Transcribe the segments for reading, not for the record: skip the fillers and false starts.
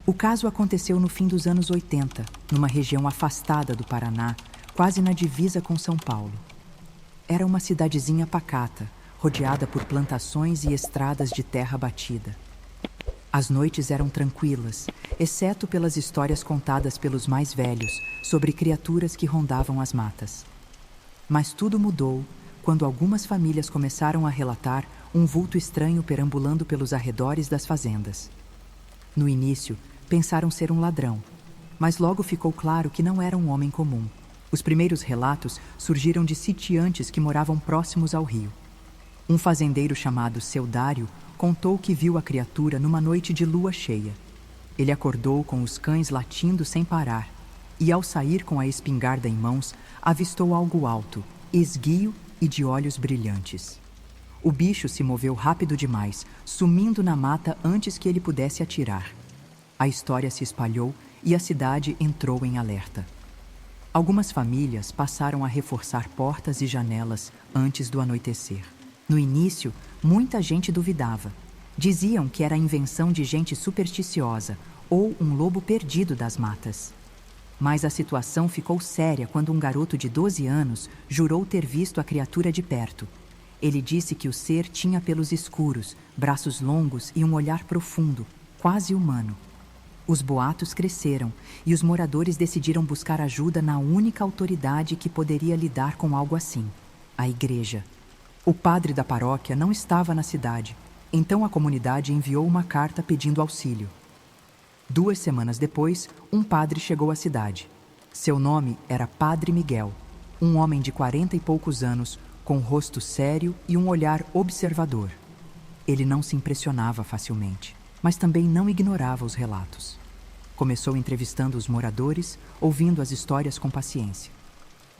O caso aconteceu no fim dos anos 80, numa região afastada do Paraná, quase na divisa com São Paulo. Era uma cidadezinha pacata, rodeada por plantações e estradas de terra batida. As noites eram tranquilas, exceto pelas histórias contadas pelos mais velhos sobre criaturas que rondavam as matas. Mas tudo mudou quando algumas famílias começaram a relatar um vulto estranho perambulando pelos arredores das fazendas. No início, pensaram ser um ladrão, mas logo ficou claro que não era um homem comum. Os primeiros relatos surgiram de sitiantes que moravam próximos ao rio. Um fazendeiro chamado Seu Dário contou que viu a criatura numa noite de lua cheia. Ele acordou com os cães latindo sem parar e, ao sair com a espingarda em mãos, avistou algo alto, esguio e de olhos brilhantes. O bicho se moveu rápido demais, sumindo na mata antes que ele pudesse atirar. A história se espalhou e a cidade entrou em alerta. Algumas famílias passaram a reforçar portas e janelas antes do anoitecer. No início, muita gente duvidava. Diziam que era invenção de gente supersticiosa ou um lobo perdido das matas. Mas a situação ficou séria quando um garoto de 12 anos jurou ter visto a criatura de perto. Ele disse que o ser tinha pelos escuros, braços longos e um olhar profundo, quase humano. Os boatos cresceram e os moradores decidiram buscar ajuda na única autoridade que poderia lidar com algo assim: a igreja. O padre da paróquia não estava na cidade, então a comunidade enviou uma carta pedindo auxílio. 2 semanas depois, um padre chegou à cidade. Seu nome era Padre Miguel, um homem de 40 e poucos anos, com um rosto sério e um olhar observador. Ele não se impressionava facilmente, mas também não ignorava os relatos. Começou entrevistando os moradores, ouvindo as histórias com paciência.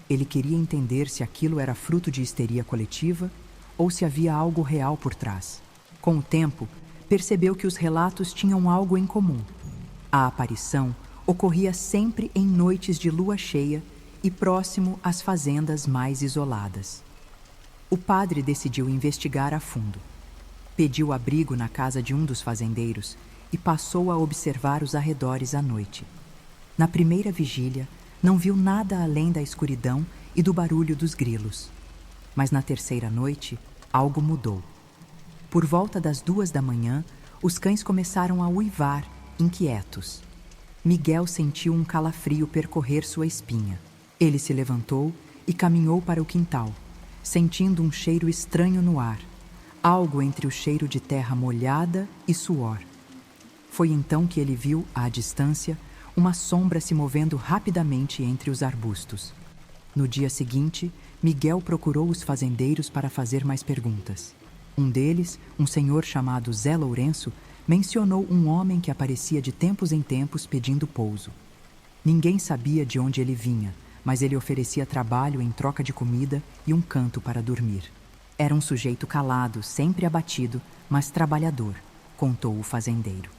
Ele queria entender se aquilo era fruto de histeria coletiva ou se havia algo real por trás. Com o tempo, percebeu que os relatos tinham algo em comum. A aparição ocorria sempre em noites de lua cheia e próximo às fazendas mais isoladas. O padre decidiu investigar a fundo. Pediu abrigo na casa de um dos fazendeiros e passou a observar os arredores à noite. Na primeira vigília, não viu nada além da escuridão e do barulho dos grilos. Mas na terceira noite, algo mudou. Por volta das 2 da manhã, os cães começaram a uivar, inquietos. Miguel sentiu um calafrio percorrer sua espinha. Ele se levantou e caminhou para o quintal, sentindo um cheiro estranho no ar, algo entre o cheiro de terra molhada e suor. Foi então que ele viu, à distância, uma sombra se movendo rapidamente entre os arbustos. No dia seguinte, Miguel procurou os fazendeiros para fazer mais perguntas. Um deles, um senhor chamado Zé Lourenço, mencionou um homem que aparecia de tempos em tempos pedindo pouso. Ninguém sabia de onde ele vinha, mas ele oferecia trabalho em troca de comida e um canto para dormir. Era um sujeito calado, sempre abatido, mas trabalhador, contou o fazendeiro.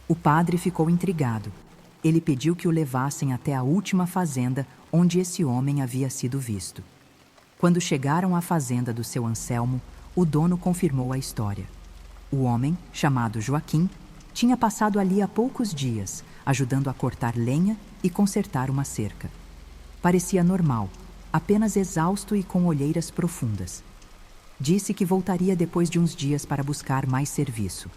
O padre ficou intrigado. Ele pediu que o levassem até a última fazenda onde esse homem havia sido visto. Quando chegaram à fazenda do seu Anselmo, o dono confirmou a história. O homem, chamado Joaquim, tinha passado ali há poucos dias, ajudando a cortar lenha e consertar uma cerca. Parecia normal, apenas exausto e com olheiras profundas. Disse que voltaria depois de uns dias para buscar mais serviço.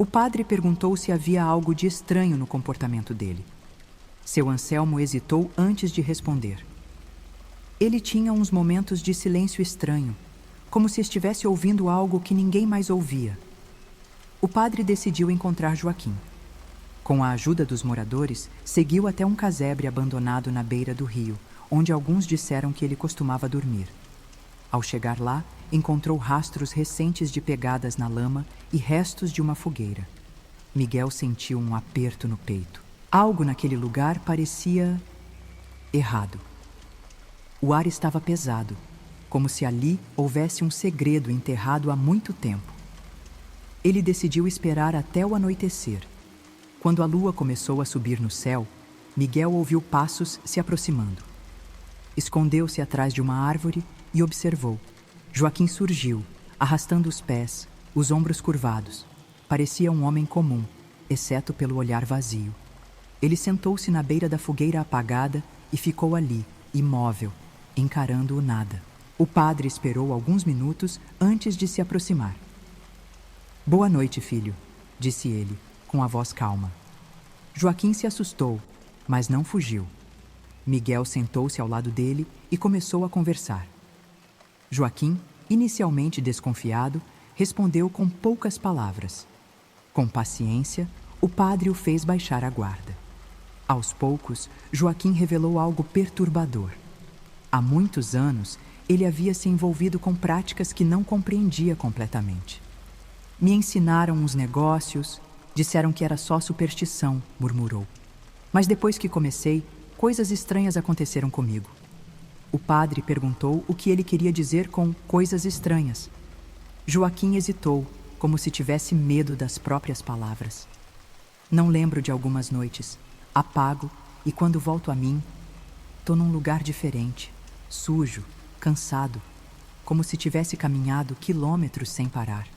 O padre perguntou se havia algo de estranho no comportamento dele. Seu Anselmo hesitou antes de responder. Ele tinha uns momentos de silêncio estranho, como se estivesse ouvindo algo que ninguém mais ouvia. O padre decidiu encontrar Joaquim. Com a ajuda dos moradores, seguiu até um casebre abandonado na beira do rio, onde alguns disseram que ele costumava dormir. Ao chegar lá, encontrou rastros recentes de pegadas na lama e restos de uma fogueira. Miguel sentiu um aperto no peito. Algo naquele lugar parecia errado. O ar estava pesado, como se ali houvesse um segredo enterrado há muito tempo. Ele decidiu esperar até o anoitecer. Quando a lua começou a subir no céu, Miguel ouviu passos se aproximando. Escondeu-se atrás de uma árvore e observou. Joaquim surgiu, arrastando os pés, os ombros curvados. Parecia um homem comum, exceto pelo olhar vazio. Ele sentou-se na beira da fogueira apagada e ficou ali, imóvel, encarando o nada. O padre esperou alguns minutos antes de se aproximar. "Boa noite, filho", disse ele, com a voz calma. Joaquim se assustou, mas não fugiu. Miguel sentou-se ao lado dele e começou a conversar. Joaquim, inicialmente desconfiado, respondeu com poucas palavras. Com paciência, o padre o fez baixar a guarda. Aos poucos, Joaquim revelou algo perturbador. Há muitos anos, ele havia se envolvido com práticas que não compreendia completamente. "Me ensinaram uns negócios, disseram que era só superstição", murmurou. "Mas depois que comecei, coisas estranhas aconteceram comigo." O padre perguntou o que ele queria dizer com coisas estranhas. Joaquim hesitou, como se tivesse medo das próprias palavras. "Não lembro de algumas noites. Apago e quando volto a mim, tô num lugar diferente, sujo, cansado, como se tivesse caminhado quilômetros sem parar."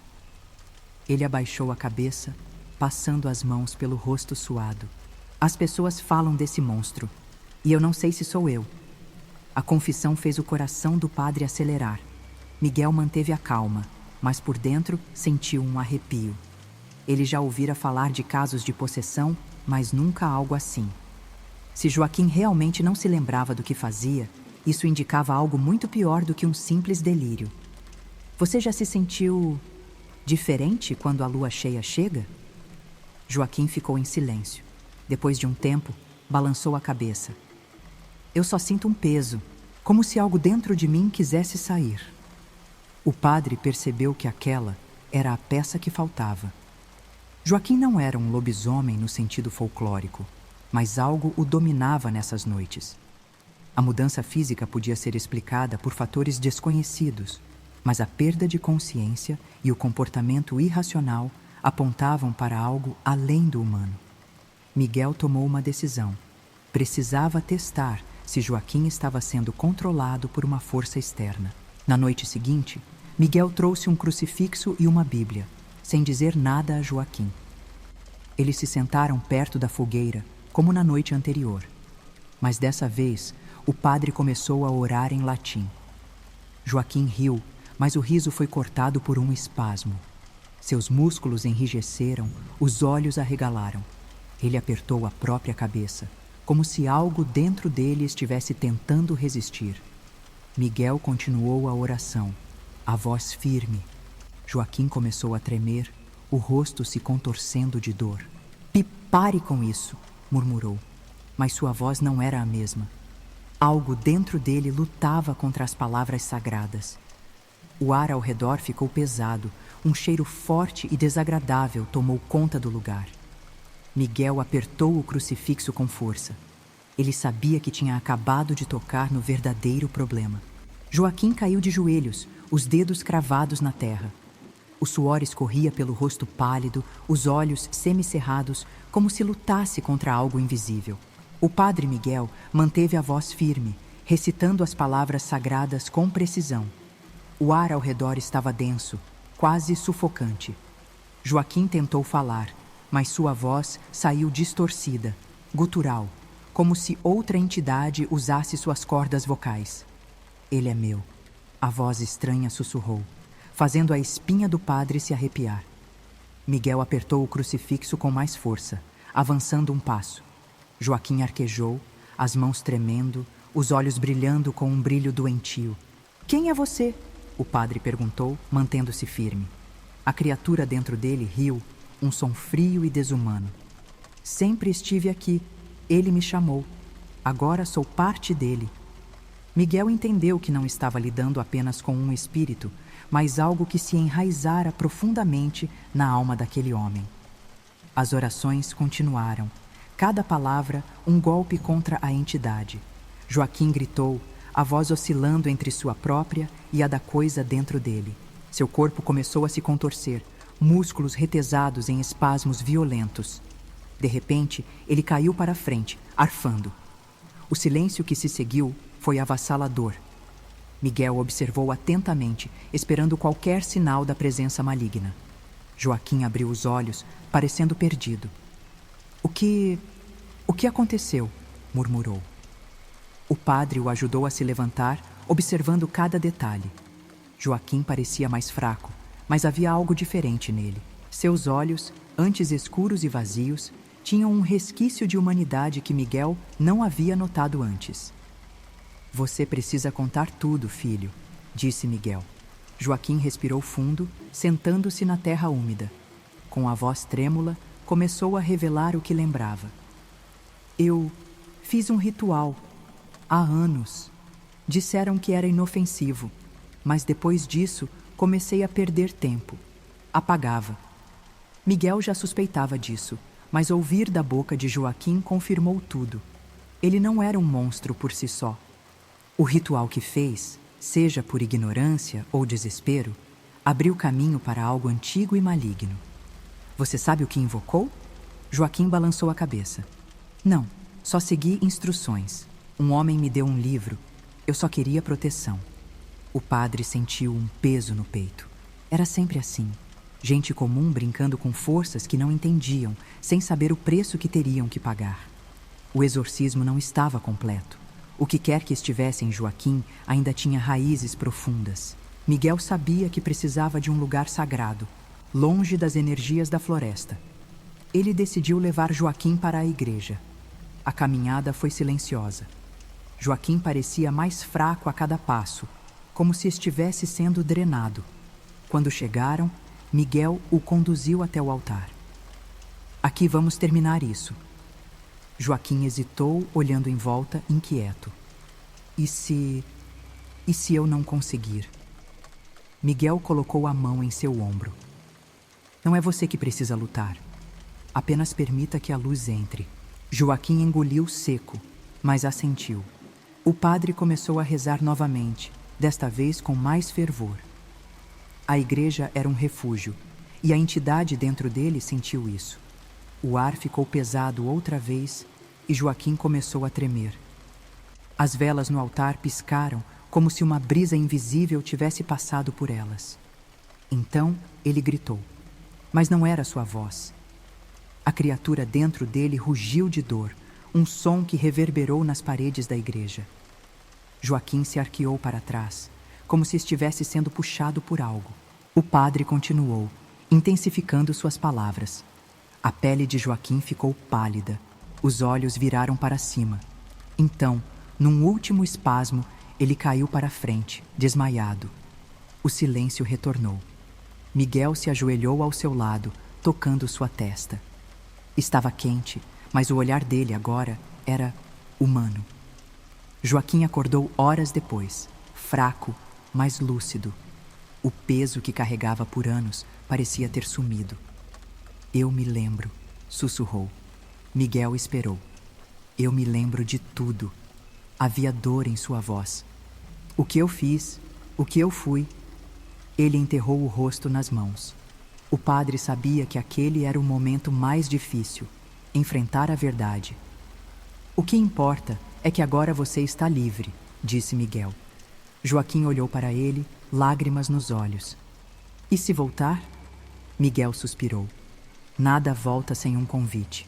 Ele abaixou a cabeça, passando as mãos pelo rosto suado. "As pessoas falam desse monstro, e eu não sei se sou eu." A confissão fez o coração do padre acelerar. Miguel manteve a calma, mas por dentro sentiu um arrepio. Ele já ouvira falar de casos de possessão, mas nunca algo assim. Se Joaquim realmente não se lembrava do que fazia, isso indicava algo muito pior do que um simples delírio. "Você já se sentiu diferente quando a lua cheia chega?" Joaquim ficou em silêncio. Depois de um tempo, balançou a cabeça. "Eu só sinto um peso, como se algo dentro de mim quisesse sair." O padre percebeu que aquela era a peça que faltava. Joaquim não era um lobisomem no sentido folclórico, mas algo o dominava nessas noites. A mudança física podia ser explicada por fatores desconhecidos, mas a perda de consciência e o comportamento irracional apontavam para algo além do humano. Miguel tomou uma decisão. Precisava testar se Joaquim estava sendo controlado por uma força externa. Na noite seguinte, Miguel trouxe um crucifixo e uma Bíblia, sem dizer nada a Joaquim. Eles se sentaram perto da fogueira, como na noite anterior. Mas dessa vez, o padre começou a orar em latim. Joaquim riu, mas o riso foi cortado por um espasmo. Seus músculos enrijeceram, os olhos arregalaram. Ele apertou a própria cabeça, como se algo dentro dele estivesse tentando resistir. Miguel continuou a oração, a voz firme. Joaquim começou a tremer, o rosto se contorcendo de dor. Pare com isso", murmurou, mas sua voz não era a mesma. Algo dentro dele lutava contra as palavras sagradas. O ar ao redor ficou pesado, um cheiro forte e desagradável tomou conta do lugar. Miguel apertou o crucifixo com força. Ele sabia que tinha acabado de tocar no verdadeiro problema. Joaquim caiu de joelhos, os dedos cravados na terra. O suor escorria pelo rosto pálido, os olhos semicerrados, como se lutasse contra algo invisível. O padre Miguel manteve a voz firme, recitando as palavras sagradas com precisão. O ar ao redor estava denso, quase sufocante. Joaquim tentou falar, mas sua voz saiu distorcida, gutural, como se outra entidade usasse suas cordas vocais. "Ele é meu", a voz estranha sussurrou, fazendo a espinha do padre se arrepiar. Miguel apertou o crucifixo com mais força, avançando um passo. Joaquim arquejou, as mãos tremendo, os olhos brilhando com um brilho doentio. "Quem é você?", o padre perguntou, mantendo-se firme. A criatura dentro dele riu, um som frio e desumano. "Sempre estive aqui. Ele me chamou. Agora sou parte dele." Miguel entendeu que não estava lidando apenas com um espírito, mas algo que se enraizara profundamente na alma daquele homem. As orações continuaram, cada palavra um golpe contra a entidade. Joaquim gritou, a voz oscilando entre sua própria e a da coisa dentro dele. Seu corpo começou a se contorcer, músculos retesados em espasmos violentos. De repente, ele caiu para a frente, arfando. O silêncio que se seguiu foi avassalador. Miguel observou atentamente, esperando qualquer sinal da presença maligna. Joaquim abriu os olhos, parecendo perdido. O que aconteceu? Murmurou. O padre o ajudou a se levantar, observando cada detalhe. Joaquim parecia mais fraco, mas havia algo diferente nele. Seus olhos, antes escuros e vazios, tinham um resquício de humanidade que Miguel não havia notado antes. Você precisa contar tudo, filho, disse Miguel. Joaquim respirou fundo, sentando-se na terra úmida. Com a voz trêmula, começou a revelar o que lembrava. Eu fiz um ritual. Há anos. Disseram que era inofensivo, mas depois disso comecei a perder tempo. Apagava. Miguel já suspeitava disso, mas ouvir da boca de Joaquim confirmou tudo. Ele não era um monstro por si só. O ritual que fez, seja por ignorância ou desespero, abriu caminho para algo antigo e maligno. Você sabe o que invocou? Joaquim balançou a cabeça. Não, só segui instruções. Um homem me deu um livro. Eu só queria proteção. O padre sentiu um peso no peito. Era sempre assim. Gente comum brincando com forças que não entendiam, sem saber o preço que teriam que pagar. O exorcismo não estava completo. O que quer que estivesse em Joaquim ainda tinha raízes profundas. Miguel sabia que precisava de um lugar sagrado, longe das energias da floresta. Ele decidiu levar Joaquim para a igreja. A caminhada foi silenciosa. Joaquim parecia mais fraco a cada passo, como se estivesse sendo drenado. Quando chegaram, Miguel o conduziu até o altar. Aqui vamos terminar isso. Joaquim hesitou, olhando em volta, inquieto. E se eu não conseguir? Miguel colocou a mão em seu ombro. Não é você que precisa lutar. Apenas permita que a luz entre. Joaquim engoliu seco, mas assentiu. O padre começou a rezar novamente, desta vez com mais fervor. A igreja era um refúgio, e a entidade dentro dele sentiu isso. O ar ficou pesado outra vez e Joaquim começou a tremer. As velas no altar piscaram como se uma brisa invisível tivesse passado por elas. Então ele gritou, mas não era sua voz. A criatura dentro dele rugiu de dor, um som que reverberou nas paredes da igreja. Joaquim se arqueou para trás, como se estivesse sendo puxado por algo. O padre continuou, intensificando suas palavras. A pele de Joaquim ficou pálida, os olhos viraram para cima. Então, num último espasmo, ele caiu para a frente, desmaiado. O silêncio retornou. Miguel se ajoelhou ao seu lado, tocando sua testa. Estava quente, mas o olhar dele agora era humano. Joaquim acordou horas depois, fraco, mas lúcido. O peso que carregava por anos parecia ter sumido. Eu me lembro, sussurrou. Miguel esperou. Eu me lembro de tudo. Havia dor em sua voz. O que eu fiz, o que eu fui. Ele enterrou o rosto nas mãos. O padre sabia que aquele era o momento mais difícil, enfrentar a verdade. O que importa é que agora você está livre, disse Miguel. Joaquim olhou para ele, lágrimas nos olhos. E se voltar? Miguel suspirou. Nada volta sem um convite.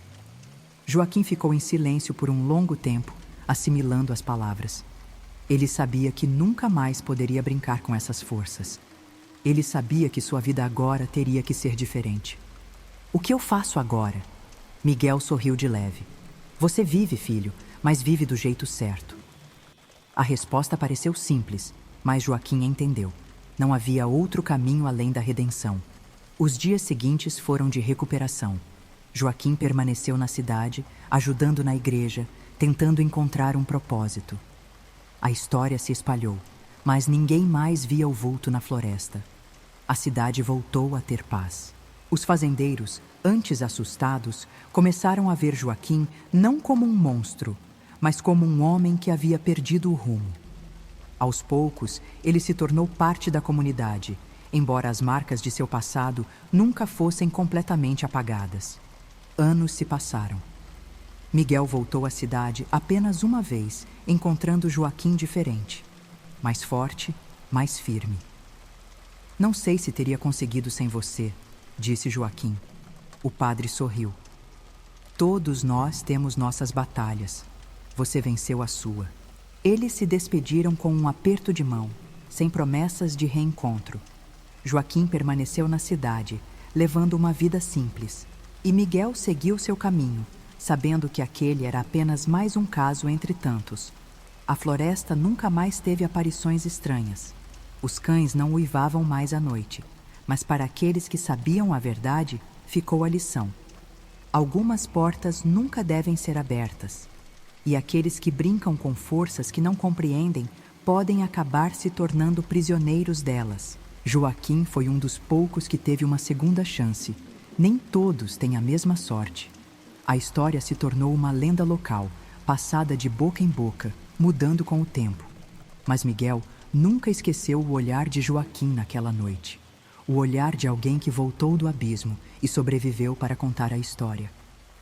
Joaquim ficou em silêncio por um longo tempo, assimilando as palavras. Ele sabia que nunca mais poderia brincar com essas forças. Ele sabia que sua vida agora teria que ser diferente. O que eu faço agora? Miguel sorriu de leve. Você vive, filho, mas vive do jeito certo. A resposta pareceu simples, mas Joaquim entendeu. Não havia outro caminho além da redenção. Os dias seguintes foram de recuperação. Joaquim permaneceu na cidade, ajudando na igreja, tentando encontrar um propósito. A história se espalhou, mas ninguém mais via o vulto na floresta. A cidade voltou a ter paz. Os fazendeiros, antes assustados, começaram a ver Joaquim não como um monstro, mas como um homem que havia perdido o rumo. Aos poucos, ele se tornou parte da comunidade, embora as marcas de seu passado nunca fossem completamente apagadas. Anos se passaram. Miguel voltou à cidade apenas uma vez, encontrando Joaquim diferente. Mais forte, mais firme. Não sei se teria conseguido sem você, disse Joaquim. O padre sorriu. Todos nós temos nossas batalhas. Você venceu a sua. Eles se despediram com um aperto de mão, sem promessas de reencontro. Joaquim permaneceu na cidade, levando uma vida simples, e Miguel seguiu seu caminho, sabendo que aquele era apenas mais um caso entre tantos. A floresta nunca mais teve aparições estranhas. Os cães não uivavam mais à noite, mas para aqueles que sabiam a verdade, ficou a lição. Algumas portas nunca devem ser abertas, e aqueles que brincam com forças que não compreendem podem acabar se tornando prisioneiros delas. Joaquim foi um dos poucos que teve uma segunda chance. Nem todos têm a mesma sorte. A história se tornou uma lenda local, passada de boca em boca, mudando com o tempo. Mas Miguel nunca esqueceu o olhar de Joaquim naquela noite. O olhar de alguém que voltou do abismo e sobreviveu para contar a história.